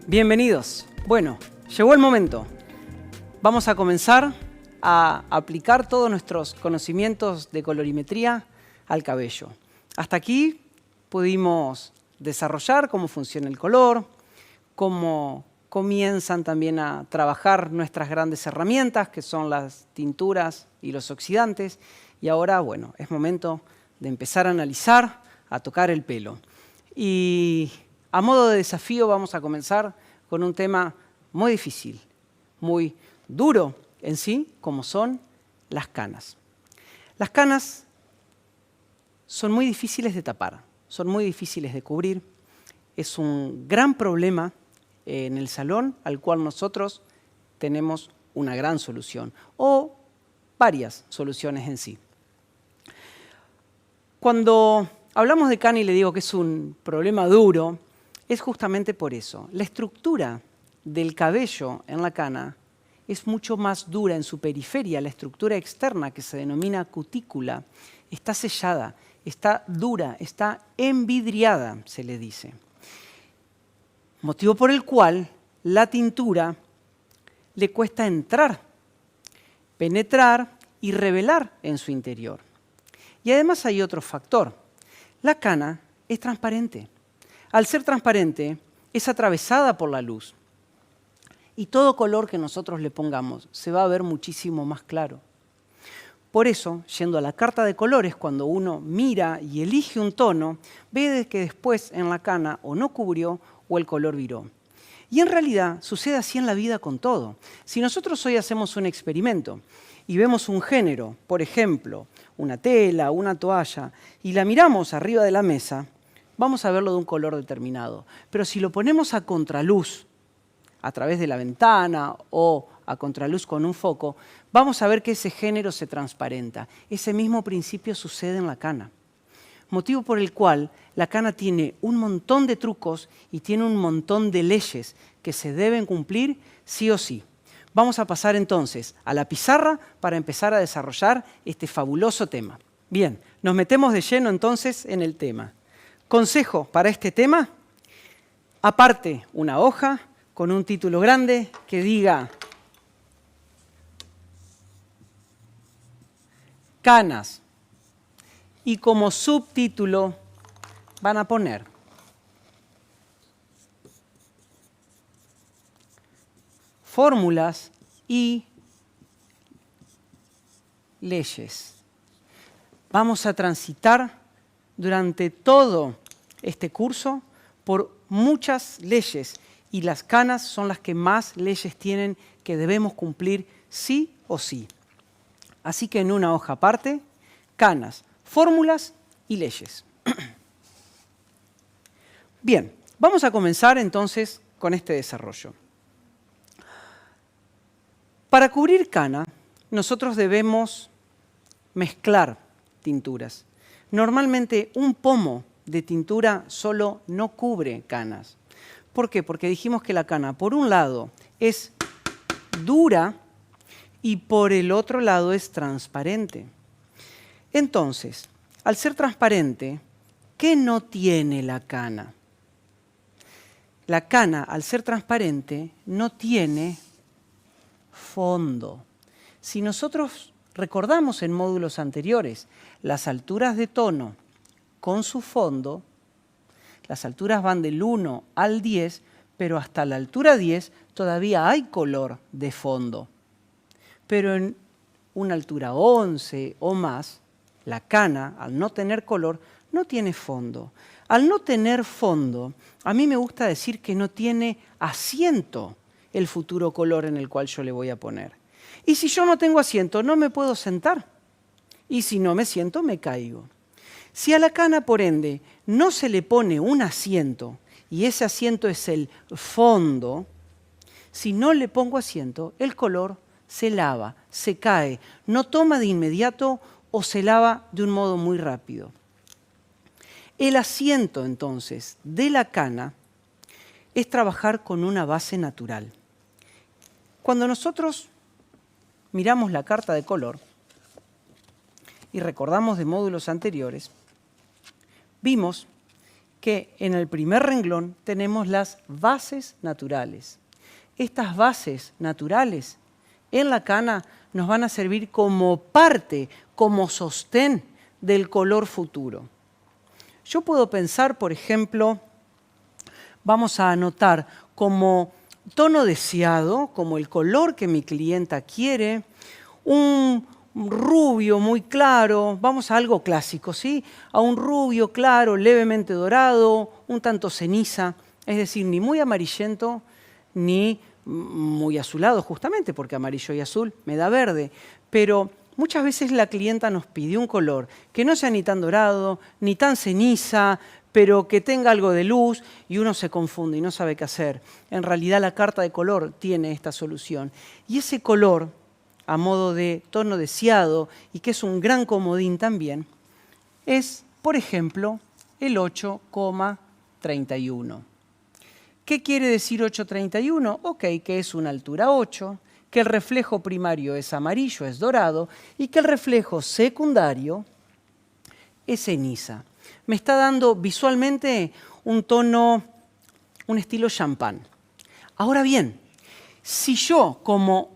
Bienvenidos. Bueno, llegó el momento. Vamos a comenzar a aplicar todos nuestros conocimientos de colorimetría al cabello. Hasta aquí pudimos desarrollar cómo funciona el color, cómo comienzan también a trabajar nuestras grandes herramientas, que son las tinturas y los oxidantes. Y ahora, bueno, es momento de empezar a analizar, a tocar el pelo. Y a modo de desafío vamos a comenzar con un tema muy difícil, muy duro en sí, como son las canas. Las canas son muy difíciles de tapar, son muy difíciles de cubrir. Es un gran problema en el salón al cual nosotros tenemos una gran solución o varias soluciones en sí. Cuando hablamos de cana y le digo que es un problema duro, es justamente por eso. La estructura del cabello en la cana es mucho más dura en su periferia. La estructura externa, que se denomina cutícula, está sellada, está dura, está envidriada, se le dice. Motivo por el cual la tintura le cuesta entrar, penetrar y revelar en su interior. Y además hay otro factor. La cana es transparente. Al ser transparente, es atravesada por la luz. Y todo color que nosotros le pongamos se va a ver muchísimo más claro. Por eso, yendo a la carta de colores, cuando uno mira y elige un tono, ve que después en la cana o no cubrió o el color viró. Y en realidad sucede así en la vida con todo. Si nosotros hoy hacemos un experimento y vemos un género, por ejemplo, una tela, una toalla, y la miramos arriba de la mesa, vamos a verlo de un color determinado. Pero si lo ponemos a contraluz, a través de la ventana o a contraluz con un foco, vamos a ver que ese género se transparenta. Ese mismo principio sucede en la cana. Motivo por el cual la cana tiene un montón de trucos y tiene un montón de leyes que se deben cumplir sí o sí. Vamos a pasar entonces a la pizarra para empezar a desarrollar este fabuloso tema. Bien, nos metemos de lleno entonces en el tema. Consejo para este tema: aparte una hoja con un título grande que diga canas, y como subtítulo van a poner fórmulas y leyes. Vamos a transitar durante todo este curso por muchas leyes y las canas son las que más leyes tienen que debemos cumplir sí o sí. Así que en una hoja aparte, canas, fórmulas y leyes. Bien, vamos a comenzar entonces con este desarrollo. Para cubrir cana, nosotros debemos mezclar tinturas. Normalmente un pomo de tintura solo no cubre canas. ¿Por qué? Porque dijimos que la cana, por un lado, es dura y por el otro lado es transparente. Entonces, al ser transparente, ¿qué no tiene la cana? La cana, al ser transparente, no tiene fondo. Si nosotros recordamos en módulos anteriores las alturas de tono con su fondo, las alturas van del 1 al 10, pero hasta la altura 10 todavía hay color de fondo. Pero en una altura 11 o más, la cana, al no tener color, no tiene fondo. Al no tener fondo, a mí me gusta decir que no tiene asiento el futuro color en el cual yo le voy a poner. Y si yo no tengo asiento, no me puedo sentar. Y si no me siento, me caigo. Si a la cana, por ende, no se le pone un asiento, y ese asiento es el fondo, si no le pongo asiento, el color se lava, se cae, no toma de inmediato o se lava de un modo muy rápido. El asiento, entonces, de la cana es trabajar con una base natural. Cuando nosotros miramos la carta de color y recordamos de módulos anteriores, vimos que en el primer renglón tenemos las bases naturales. Estas bases naturales en la cana nos van a servir como parte, como sostén del color futuro. Yo puedo pensar, por ejemplo, vamos a anotar como tono deseado, como el color que mi clienta quiere, un rubio muy claro, vamos a algo clásico, ¿sí? A un rubio claro, levemente dorado, un tanto ceniza, es decir, ni muy amarillento ni muy azulado, justamente porque amarillo y azul me da verde, pero muchas veces la clienta nos pide un color que no sea ni tan dorado, ni tan ceniza, pero que tenga algo de luz y uno se confunde y no sabe qué hacer. En realidad la carta de color tiene esta solución. Y ese color, a modo de tono deseado, y que es un gran comodín también, es, por ejemplo, el 8,31. ¿Qué quiere decir 8,31? Ok, que es una altura 8, que el reflejo primario es amarillo, es dorado, y que el reflejo secundario es ceniza. Me está dando visualmente un tono, un estilo champán. Ahora bien, si yo como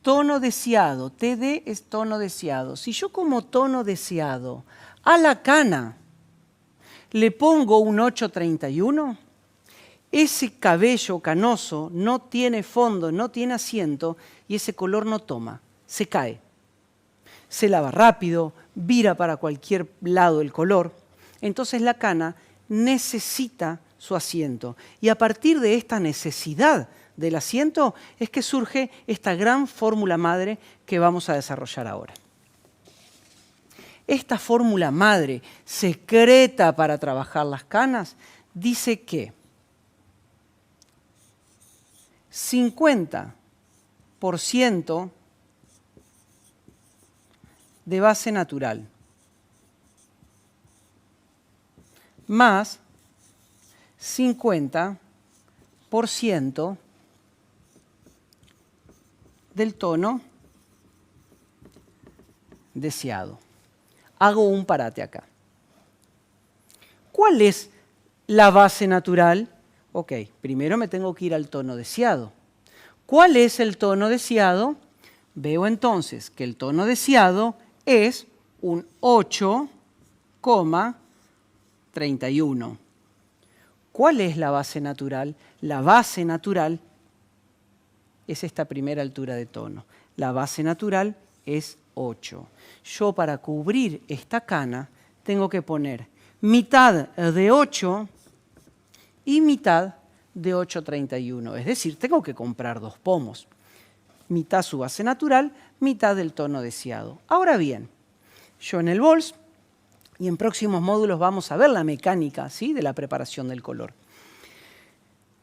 tono deseado, TD es tono deseado, si yo como tono deseado a la cana le pongo un 8,31, ese cabello canoso no tiene fondo, no tiene asiento y ese color no toma, se cae. Se lava rápido, vira para cualquier lado el color. Entonces la cana necesita su asiento. Y a partir de esta necesidad del asiento es que surge esta gran fórmula madre que vamos a desarrollar ahora. Esta fórmula madre secreta para trabajar las canas dice que 50% de base natural más 50% del tono deseado. Hago un parate acá. ¿Cuál es la base natural? Ok, primero me tengo que ir al tono deseado. ¿Cuál es el tono deseado? Veo entonces que el tono deseado es un 8,31. ¿Cuál es la base natural? La base natural es esta primera altura de tono. La base natural es 8. Yo para cubrir esta cana tengo que poner mitad de 8 y mitad de 8,31. Es decir, tengo que comprar dos pomos. Mitad su base natural, mitad del tono deseado. Ahora bien, yo en el bols, y en próximos módulos vamos a ver la mecánica, ¿sí?, de la preparación del color.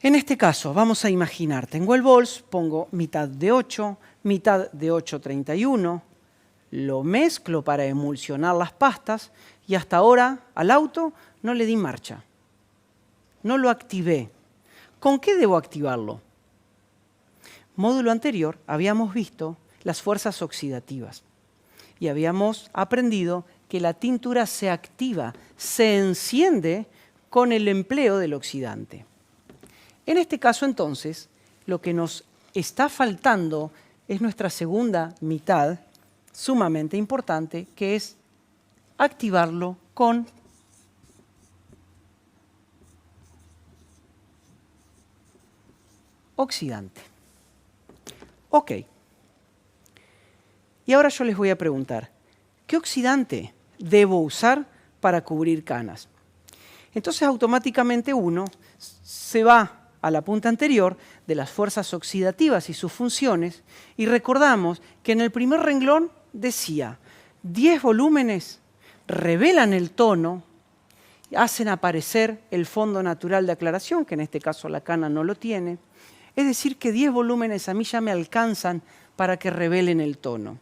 En este caso, vamos a imaginar, tengo el bols, pongo mitad de 8, mitad de 8,31, lo mezclo para emulsionar las pastas y hasta ahora al auto no le di marcha. No lo activé. ¿Con qué debo activarlo? Módulo anterior habíamos visto las fuerzas oxidativas y habíamos aprendido que la tintura se activa, se enciende con el empleo del oxidante. En este caso, entonces, lo que nos está faltando es nuestra segunda mitad, sumamente importante, que es activarlo con oxidante. Ok. Y ahora yo les voy a preguntar, ¿qué oxidante debo usar para cubrir canas? Entonces automáticamente uno se va a la punta anterior de las fuerzas oxidativas y sus funciones y recordamos que en el primer renglón decía 10 volúmenes revelan el tono, hacen aparecer el fondo natural de aclaración, que en este caso la cana no lo tiene. Es decir, que 10 volúmenes a mí ya me alcanzan para que revelen el tono.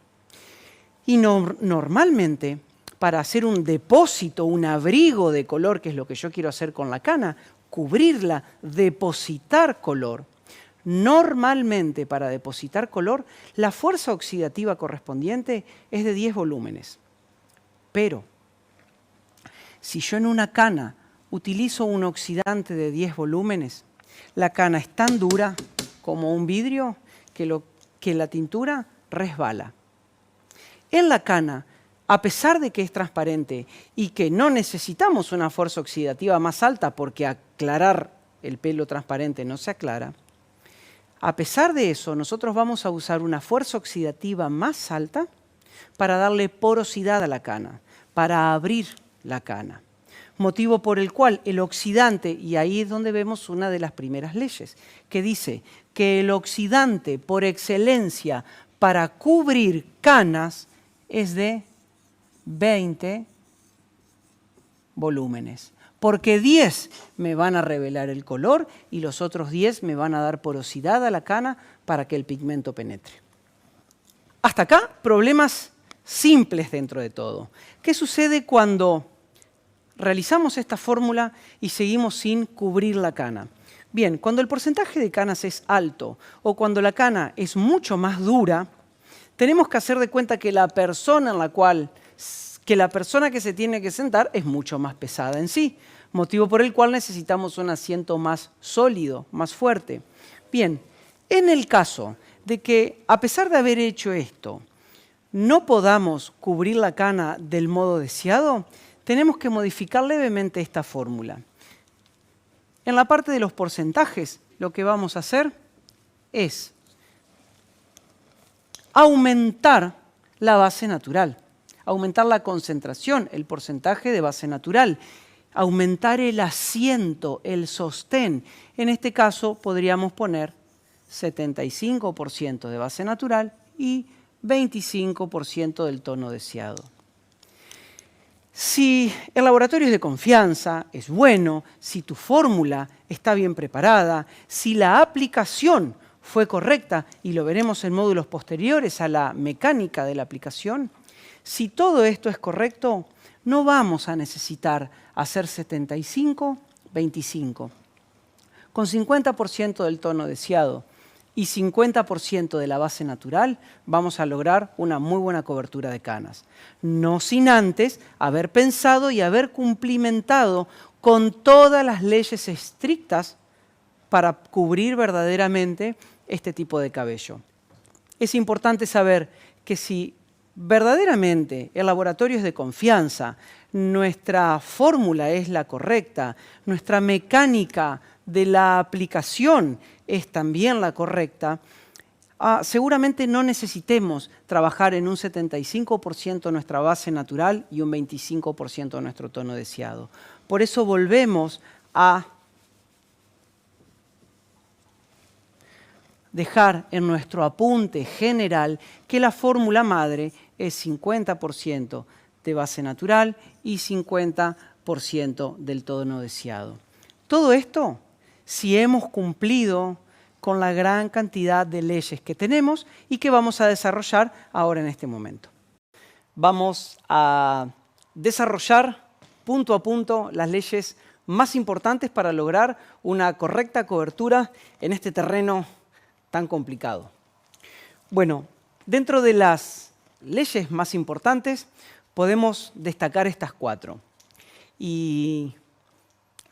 Y normalmente, para hacer un depósito, un abrigo de color, que es lo que yo quiero hacer con la cana, cubrirla, depositar color, Normalmente, para depositar color, la fuerza oxidativa correspondiente es de 10 volúmenes. Pero, si yo en una cana utilizo un oxidante de 10 volúmenes, la cana es tan dura como un vidrio que la tintura resbala. En la cana, a pesar de que es transparente y que no necesitamos una fuerza oxidativa más alta porque aclarar el pelo transparente no se aclara, a pesar de eso, nosotros vamos a usar una fuerza oxidativa más alta para darle porosidad a la cana, para abrir la cana. Motivo por el cual el oxidante, y ahí es donde vemos una de las primeras leyes, que dice que el oxidante por excelencia para cubrir canas es de 20 volúmenes. Porque 10 me van a revelar el color y los otros 10 me van a dar porosidad a la cana para que el pigmento penetre. Hasta acá, problemas simples dentro de todo. ¿Qué sucede cuando realizamos esta fórmula y seguimos sin cubrir la cana? Bien, cuando el porcentaje de canas es alto o cuando la cana es mucho más dura, tenemos que hacer de cuenta que la persona que se tiene que sentar es mucho más pesada en sí, motivo por el cual necesitamos un asiento más sólido, más fuerte. Bien, en el caso de que, a pesar de haber hecho esto, no podamos cubrir la cana del modo deseado, tenemos que modificar levemente esta fórmula. En la parte de los porcentajes, lo que vamos a hacer es aumentar la base natural, aumentar la concentración, el porcentaje de base natural, aumentar el asiento, el sostén. En este caso podríamos poner 75% de base natural y 25% del tono deseado. Si el laboratorio es de confianza, es bueno, si tu fórmula está bien preparada, si la aplicación fue correcta, y lo veremos en módulos posteriores a la mecánica de la aplicación, si todo esto es correcto, no vamos a necesitar hacer 75-25. Con 50% del tono deseado y 50% de la base natural, vamos a lograr una muy buena cobertura de canas. No sin antes haber pensado y haber cumplimentado con todas las leyes estrictas para cubrir verdaderamente este tipo de cabello. Es importante saber que si verdaderamente el laboratorio es de confianza, nuestra fórmula es la correcta, nuestra mecánica de la aplicación es también la correcta, seguramente no necesitemos trabajar en un 75% nuestra base natural y un 25% nuestro tono deseado. Por eso volvemos a dejar en nuestro apunte general que la fórmula madre es 50% de base natural y 50% del tono deseado. Todo esto si hemos cumplido con la gran cantidad de leyes que tenemos y que vamos a desarrollar ahora en este momento. Vamos a desarrollar punto a punto las leyes más importantes para lograr una correcta cobertura en este terreno tan complicado. Bueno, dentro de las leyes más importantes podemos destacar estas 4. Y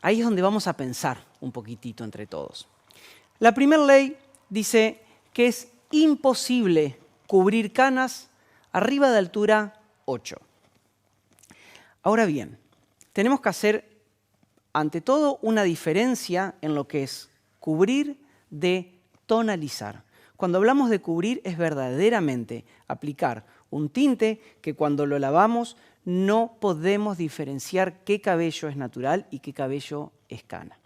ahí es donde vamos a pensar un poquitito entre todos. La primera ley dice que es imposible cubrir canas arriba de altura 8. Ahora bien, tenemos que hacer ante todo una diferencia en lo que es cubrir de tonalizar. Cuando hablamos de cubrir es verdaderamente aplicar un tinte que cuando lo lavamos no podemos diferenciar qué cabello es natural y qué cabello es cana.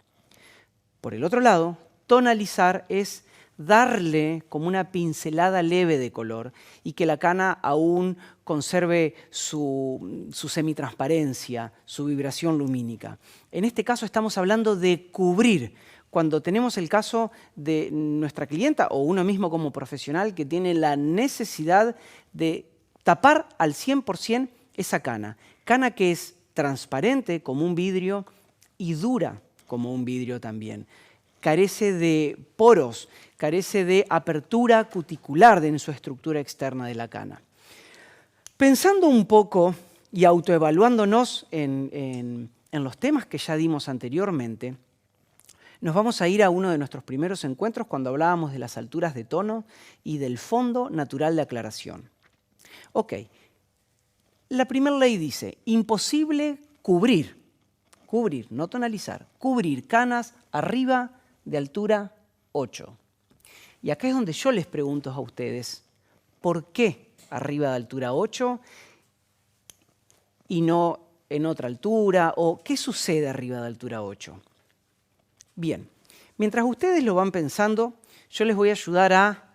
Por el otro lado, tonalizar es darle como una pincelada leve de color y que la cana aún conserve su semitransparencia, su vibración lumínica. En este caso estamos hablando de cubrir. Cuando tenemos el caso de nuestra clienta o uno mismo como profesional que tiene la necesidad de tapar al 100% esa cana. Cana que es transparente como un vidrio y dura como un vidrio también. carece de poros, carece de apertura cuticular en su estructura externa de la cana. Pensando un poco y autoevaluándonos en los temas que ya dimos anteriormente, nos vamos a ir a uno de nuestros primeros encuentros cuando hablábamos de las alturas de tono y del fondo natural de aclaración. Ok, la primera ley dice, imposible cubrir, no tonalizar, cubrir canas arriba de altura 8. Y acá es donde yo les pregunto a ustedes, ¿por qué arriba de altura 8 y no en otra altura? ¿O qué sucede arriba de altura 8? Bien, mientras ustedes lo van pensando, yo les voy a ayudar a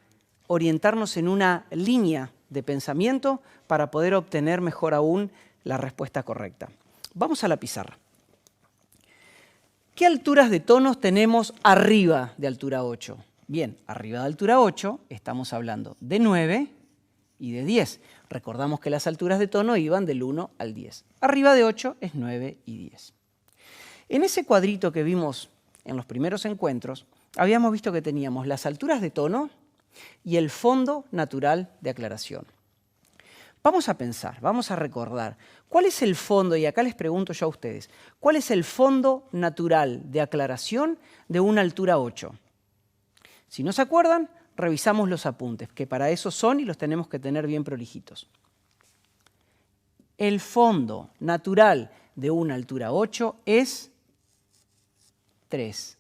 orientarnos en una línea de pensamiento para poder obtener mejor aún la respuesta correcta. Vamos a la pizarra. ¿Qué alturas de tonos tenemos arriba de altura 8? Bien, arriba de altura 8 estamos hablando de 9 y de 10. Recordamos que las alturas de tono iban del 1 al 10. Arriba de 8 es 9 y 10. En ese cuadrito que vimos en los primeros encuentros, habíamos visto que teníamos las alturas de tono y el fondo natural de aclaración. Vamos a pensar, vamos a recordar, ¿cuál es el fondo? Y acá les pregunto yo a ustedes, ¿cuál es el fondo natural de aclaración de una altura 8? Si no se acuerdan, revisamos los apuntes, que para eso son y los tenemos que tener bien prolijitos. El fondo natural de una altura 8 es 3.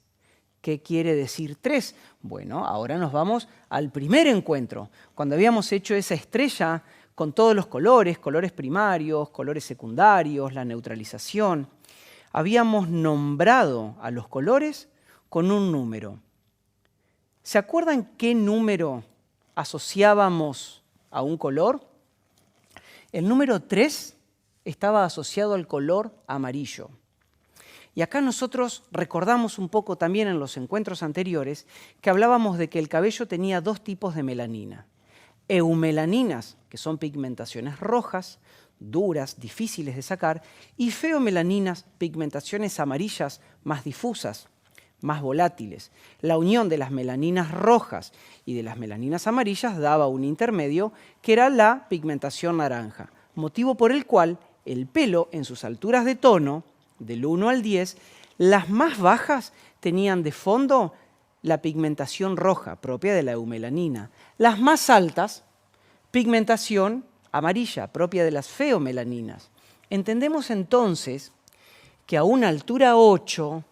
¿Qué quiere decir 3? Bueno, ahora nos vamos al primer encuentro, cuando habíamos hecho esa estrella con todos los colores, colores primarios, colores secundarios, la neutralización. Habíamos nombrado a los colores con un número. ¿Se acuerdan qué número asociábamos a un color? El número 3 estaba asociado al color amarillo. Y acá nosotros recordamos un poco también en los encuentros anteriores que hablábamos de que el cabello tenía dos tipos de melanina. Eumelaninas, que son pigmentaciones rojas, duras, difíciles de sacar, y feomelaninas, pigmentaciones amarillas más difusas, más volátiles. La unión de las melaninas rojas y de las melaninas amarillas daba un intermedio que era la pigmentación naranja, motivo por el cual el pelo en sus alturas de tono, del 1 al 10, las más bajas tenían de fondo la pigmentación roja, propia de la eumelanina. Las más altas, pigmentación amarilla, propia de las feomelaninas. Entendemos entonces que a una altura 8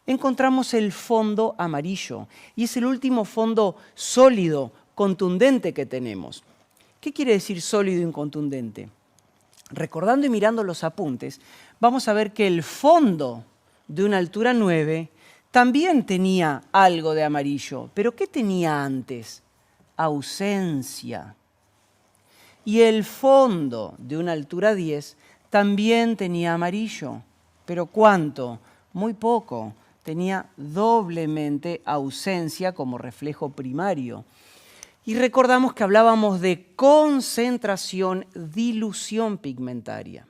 encontramos el fondo amarillo y es el último fondo sólido, contundente que tenemos. ¿Qué quiere decir sólido y contundente? Recordando y mirando los apuntes, vamos a ver que el fondo de una altura 9 también tenía algo de amarillo. ¿Pero qué tenía antes? Ausencia. Y el fondo de una altura 10 también tenía amarillo. ¿Pero cuánto? Muy poco. Tenía doblemente ausencia como reflejo primario. Y recordamos que hablábamos de concentración, dilución pigmentaria.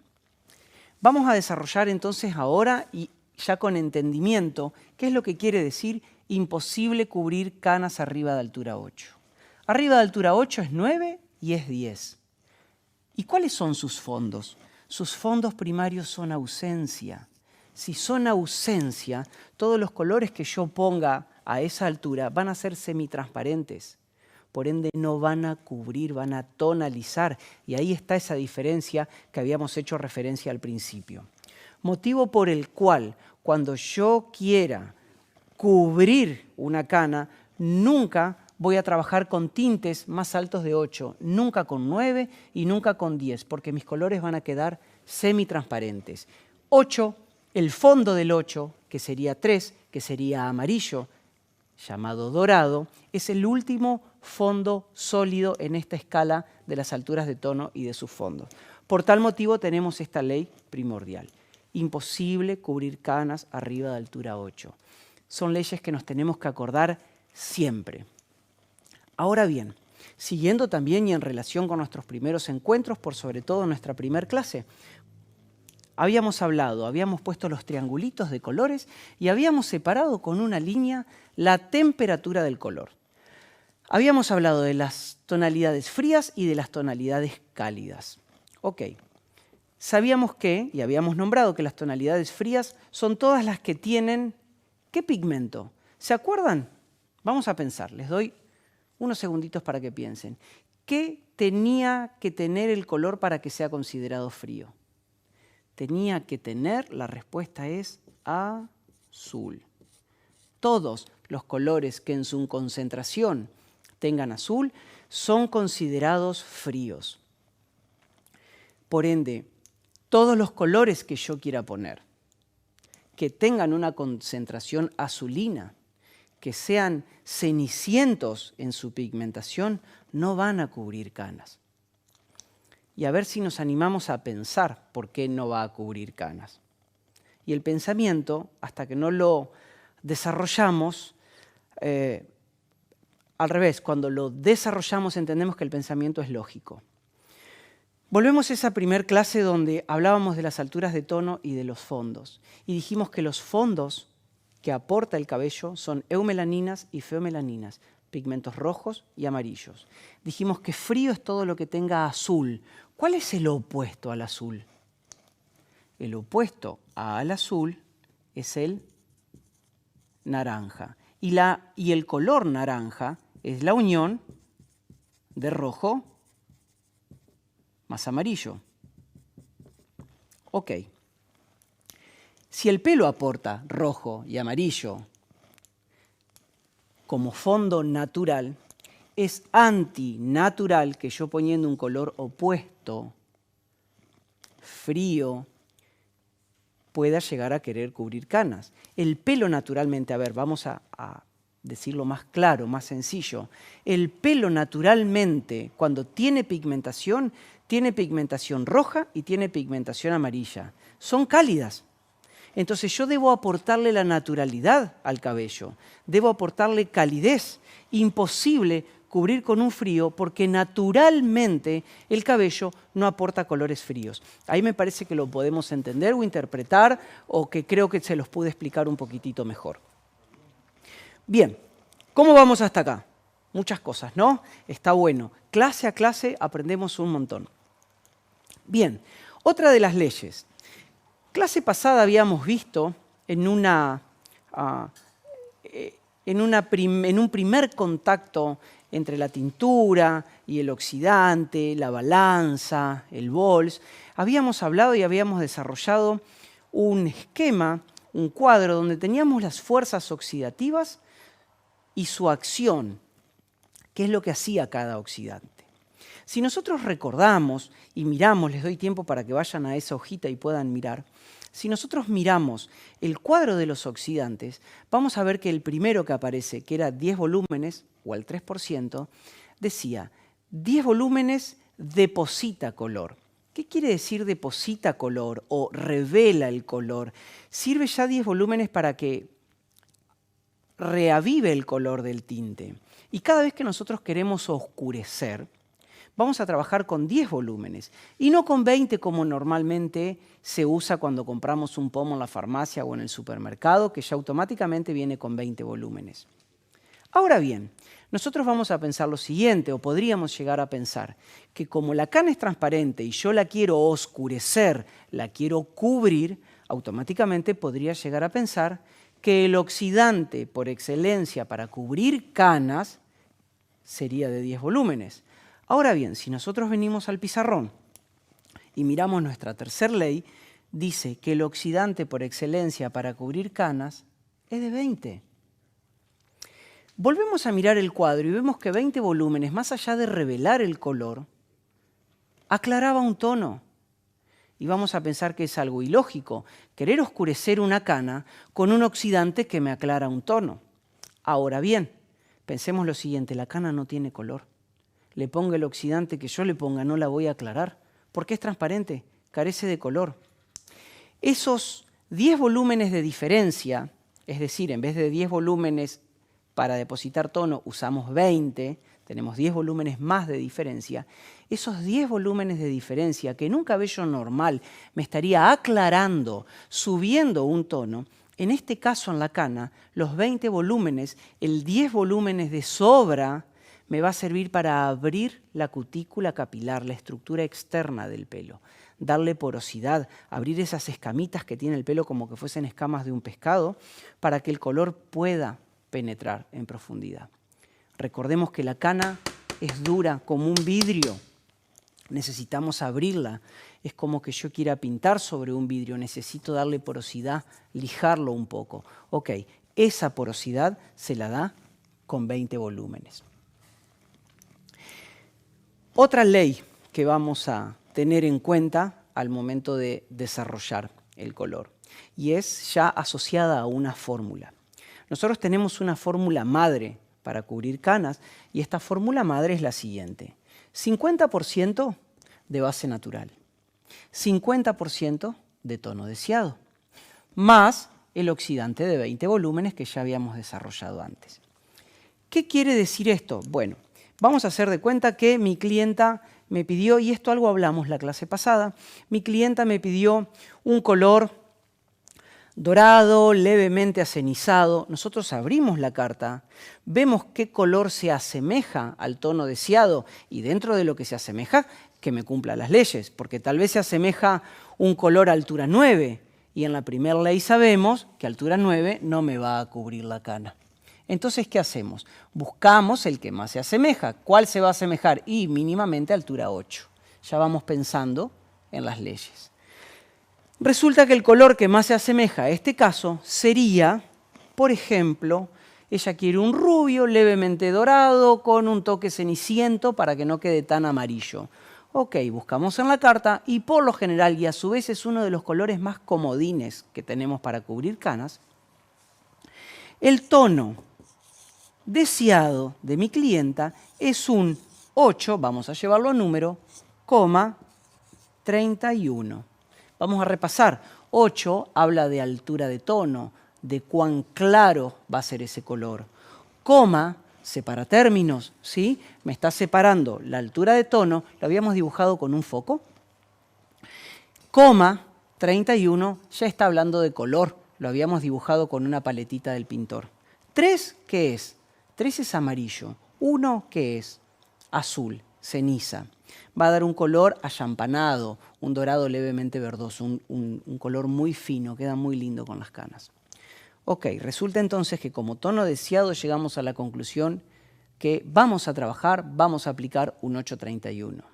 Vamos a desarrollar entonces ahora, y ya con entendimiento, qué es lo que quiere decir imposible cubrir canas arriba de altura 8. Arriba de altura 8 es 9 y es 10. ¿Y cuáles son sus fondos? Sus fondos primarios son ausencia. Si son ausencia, todos los colores que yo ponga a esa altura van a ser semitransparentes. Por ende no van a cubrir, van a tonalizar. Y ahí está esa diferencia que habíamos hecho referencia al principio. Motivo por el cual cuando yo quiera cubrir una cana, nunca voy a trabajar con tintes más altos de 8, nunca con 9 y nunca con 10, porque mis colores van a quedar semitransparentes. 8, el fondo del 8, que sería 3, que sería amarillo, llamado dorado, es el último fondo sólido en esta escala de las alturas de tono y de sus fondos. Por tal motivo tenemos esta ley primordial. Imposible cubrir canas arriba de altura 8. Son leyes que nos tenemos que acordar siempre. Ahora bien, siguiendo también y en relación con nuestros primeros encuentros, por sobre todo nuestra primer clase, habíamos hablado, habíamos puesto los triangulitos de colores y habíamos separado con una línea la temperatura del color. Habíamos hablado de las tonalidades frías y de las tonalidades cálidas. Ok. Sabíamos que, y habíamos nombrado que las tonalidades frías son todas las que tienen, ¿qué pigmento? ¿Se acuerdan? Vamos a pensar, les doy unos segunditos para que piensen. ¿Qué tenía que tener el color para que sea considerado frío? Tenía que tener, la respuesta es azul. Todos los colores que en su concentración tengan azul son considerados fríos. Por ende, todos los colores que yo quiera poner, que tengan una concentración azulina, que sean cenicientos en su pigmentación, no van a cubrir canas. Y a ver si nos animamos a pensar por qué no va a cubrir canas. Y el pensamiento, hasta que no lo desarrollamos, al revés, cuando lo desarrollamos entendemos que el pensamiento es lógico. Volvemos a esa primer clase donde hablábamos de las alturas de tono y de los fondos. Y dijimos que los fondos que aporta el cabello son eumelaninas y feomelaninas, pigmentos rojos y amarillos. Dijimos que frío es todo lo que tenga azul. ¿Cuál es el opuesto al azul? El opuesto al azul es el naranja. Y el color naranja es la unión de rojo más amarillo. Ok. Si el pelo aporta rojo y amarillo como fondo natural, es antinatural que yo poniendo un color opuesto, frío, pueda llegar a querer cubrir canas. El pelo naturalmente, a ver, vamos a decirlo más claro, más sencillo. El pelo naturalmente, cuando tiene pigmentación roja y tiene pigmentación amarilla. Son cálidas. Entonces yo debo aportarle la naturalidad al cabello, debo aportarle calidez. Imposible cubrir con un frío porque naturalmente el cabello no aporta colores fríos. Ahí me parece que lo podemos entender o interpretar o que creo que se los pude explicar un poquitito mejor. Bien, ¿cómo vamos hasta acá? Muchas cosas, ¿no? Está bueno. Clase a clase aprendemos un montón. Bien, otra de las leyes. Clase pasada habíamos visto en un primer contacto entre la tintura y el oxidante, la balanza, el bols, habíamos hablado y habíamos desarrollado un esquema, un cuadro donde teníamos las fuerzas oxidativas y su acción, qué es lo que hacía cada oxidante. Si nosotros recordamos y miramos, les doy tiempo para que vayan a esa hojita y puedan mirar, si nosotros miramos el cuadro de los oxidantes, vamos a ver que el primero que aparece, que era 10 volúmenes, o al 3%, decía, 10 volúmenes deposita color. ¿Qué quiere decir deposita color o revela el color? Sirve ya 10 volúmenes para que reavive el color del tinte. Y cada vez que nosotros queremos oscurecer, vamos a trabajar con 10 volúmenes y no con 20 como normalmente se usa cuando compramos un pomo en la farmacia o en el supermercado, que ya automáticamente viene con 20 volúmenes. Ahora bien, nosotros vamos a pensar lo siguiente, o podríamos llegar a pensar, que como la cana es transparente y yo la quiero oscurecer, la quiero cubrir, automáticamente podría llegar a pensar que el oxidante por excelencia para cubrir canas sería de 10 volúmenes. Ahora bien, si nosotros venimos al pizarrón y miramos nuestra tercera ley, dice que el oxidante por excelencia para cubrir canas es de 20. Volvemos a mirar el cuadro y vemos que 20 volúmenes, más allá de revelar el color, aclaraba un tono. Y vamos a pensar que es algo ilógico, querer oscurecer una cana con un oxidante que me aclara un tono. Ahora bien, pensemos lo siguiente, la cana no tiene color. Le ponga el oxidante que yo le ponga, no la voy a aclarar, porque es transparente, carece de color. Esos 10 volúmenes de diferencia, es decir, en vez de 10 volúmenes para depositar tono usamos 20, tenemos 10 volúmenes más de diferencia. Esos 10 volúmenes de diferencia que en un cabello normal me estaría aclarando, subiendo un tono, en este caso en la cana, los 20 volúmenes, el 10 volúmenes de sobra, me va a servir para abrir la cutícula capilar, la estructura externa del pelo, darle porosidad, abrir esas escamitas que tiene el pelo como que fuesen escamas de un pescado, para que el color pueda penetrar en profundidad. Recordemos que la cana es dura como un vidrio, necesitamos abrirla. Es como que yo quiera pintar sobre un vidrio, necesito darle porosidad, lijarlo un poco. Ok, esa porosidad se la da con 20 volúmenes. Otra ley que vamos a tener en cuenta al momento de desarrollar el color, y es ya asociada a una fórmula. Nosotros tenemos una fórmula madre para cubrir canas, y esta fórmula madre es la siguiente: 50% de base natural, 50% de tono deseado, más el oxidante de 20 volúmenes que ya habíamos desarrollado antes. ¿Qué quiere decir esto? Bueno, vamos a hacer de cuenta que mi clienta me pidió, y esto algo hablamos la clase pasada, mi clienta me pidió un color dorado, levemente acenizado. Nosotros abrimos la carta, vemos qué color se asemeja al tono deseado, y dentro de lo que se asemeja, que me cumpla las leyes, porque tal vez se asemeja un color a altura 9, y en la primera ley sabemos que altura 9 no me va a cubrir la cana. Entonces, ¿qué hacemos? Buscamos el que más se asemeja. ¿Cuál se va a asemejar? Y mínimamente altura 8. Ya vamos pensando en las leyes. Resulta que el color que más se asemeja a este caso sería, por ejemplo, ella quiere un rubio levemente dorado con un toque ceniciento para que no quede tan amarillo. Ok, buscamos en la carta y por lo general, y a su vez es uno de los colores más comodines que tenemos para cubrir canas, el tono deseado de mi clienta es un 8, vamos a llevarlo a número, 31. Vamos a repasar. 8 habla de altura de tono, de cuán claro va a ser ese color. Coma separa términos, ¿sí? Me está separando la altura de tono, lo habíamos dibujado con un foco. Coma 31 ya está hablando de color, lo habíamos dibujado con una paletita del pintor. 3, ¿qué es? 3 es amarillo. 1, ¿qué es? Azul, ceniza. Va a dar un color achampanado, un dorado levemente verdoso, un color muy fino, queda muy lindo con las canas. Ok, resulta entonces que como tono deseado llegamos a la conclusión que vamos a trabajar, vamos a aplicar un 831.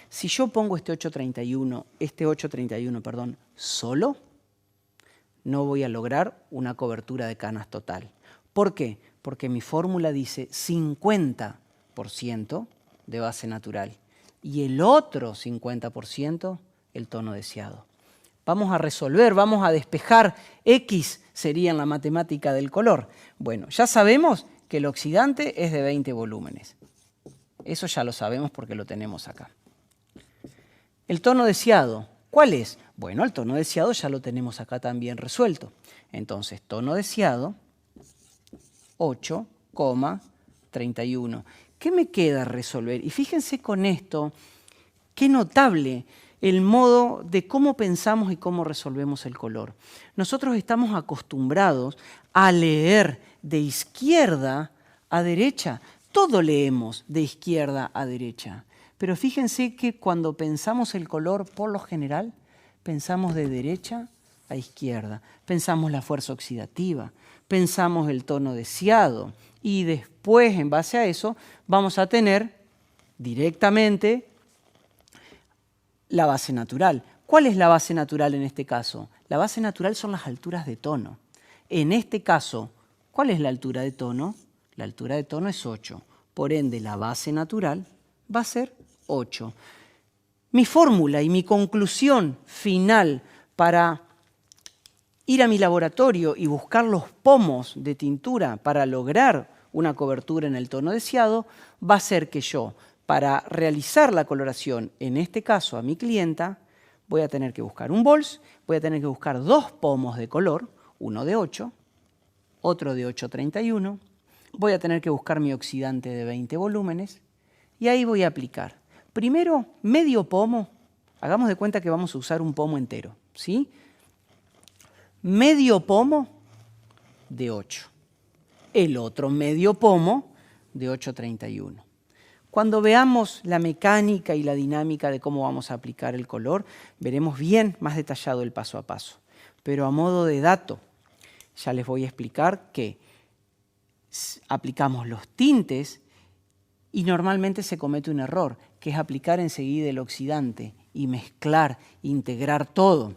Si yo pongo este 831, solo, no voy a lograr una cobertura de canas total. ¿Por qué? Porque mi fórmula dice 50% de base natural y el otro 50% el tono deseado. Vamos a resolver, vamos a despejar. X sería en la matemática del color. Bueno, ya sabemos que el oxidante es de 20 volúmenes. Eso ya lo sabemos porque lo tenemos acá. El tono deseado, ¿cuál es? Bueno, el tono deseado ya lo tenemos acá también resuelto. Entonces, tono deseado, 8,31. ¿Qué me queda resolver? Y fíjense con esto, qué notable el modo de cómo pensamos y cómo resolvemos el color. Nosotros estamos acostumbrados a leer de izquierda a derecha. Todo leemos de izquierda a derecha. Pero fíjense que cuando pensamos el color, por lo general, pensamos de derecha a izquierda. Pensamos la fuerza oxidativa, pensamos el tono deseado y después, en base a eso, vamos a tener directamente la base natural. ¿Cuál es la base natural en este caso? La base natural son las alturas de tono. En este caso, ¿cuál es la altura de tono? La altura de tono es 8. Por ende, la base natural va a ser 8. Mi fórmula y mi conclusión final para ir a mi laboratorio y buscar los pomos de tintura para lograr una cobertura en el tono deseado va a ser que yo, para realizar la coloración, en este caso a mi clienta, voy a tener que buscar un bols, voy a tener que buscar 2 pomos de color, uno de 8, otro de 8,31, voy a tener que buscar mi oxidante de 20 volúmenes y ahí voy a aplicar. Primero, medio pomo. Hagamos de cuenta que vamos a usar un pomo entero, ¿sí? Medio pomo de 8. El otro medio pomo de 8,31. Cuando veamos la mecánica y la dinámica de cómo vamos a aplicar el color, veremos bien más detallado el paso a paso. Pero a modo de dato, ya les voy a explicar que aplicamos los tintes y normalmente se comete un error, que es aplicar enseguida el oxidante y mezclar, integrar todo.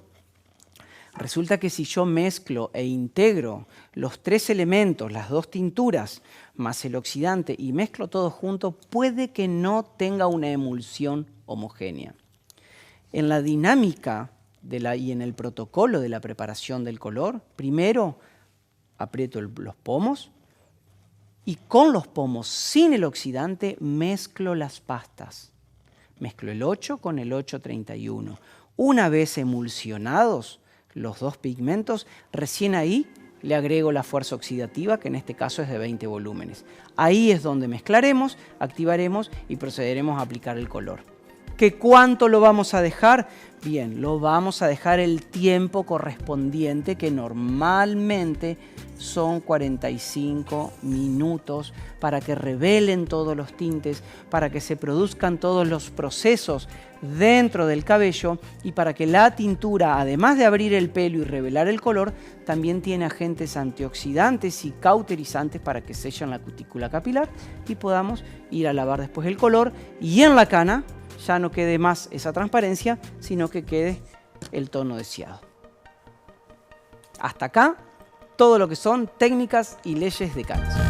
Resulta que si yo mezclo e integro los 3 elementos, las 2 tinturas, más el oxidante, y mezclo todo junto, puede que no tenga una emulsión homogénea. En la dinámica y en el protocolo de la preparación del color, primero aprieto los pomos y con los pomos sin el oxidante mezclo las pastas. Mezclo el 8 con el 8,31. Una vez emulsionados los 2 pigmentos, recién ahí le agrego la fuerza oxidativa, que en este caso es de 20 volúmenes. Ahí es donde mezclaremos, activaremos y procederemos a aplicar el color. ¿Que cuánto lo vamos a dejar? Bien, lo vamos a dejar el tiempo correspondiente, que normalmente son 45 minutos, para que revelen todos los tintes, para que se produzcan todos los procesos dentro del cabello y para que la tintura, además de abrir el pelo y revelar el color, también tiene agentes antioxidantes y cauterizantes para que sellen la cutícula capilar y podamos ir a lavar después el color y en la cana ya no quede más esa transparencia, sino que quede el tono deseado. Hasta acá todo lo que son técnicas y leyes de canas.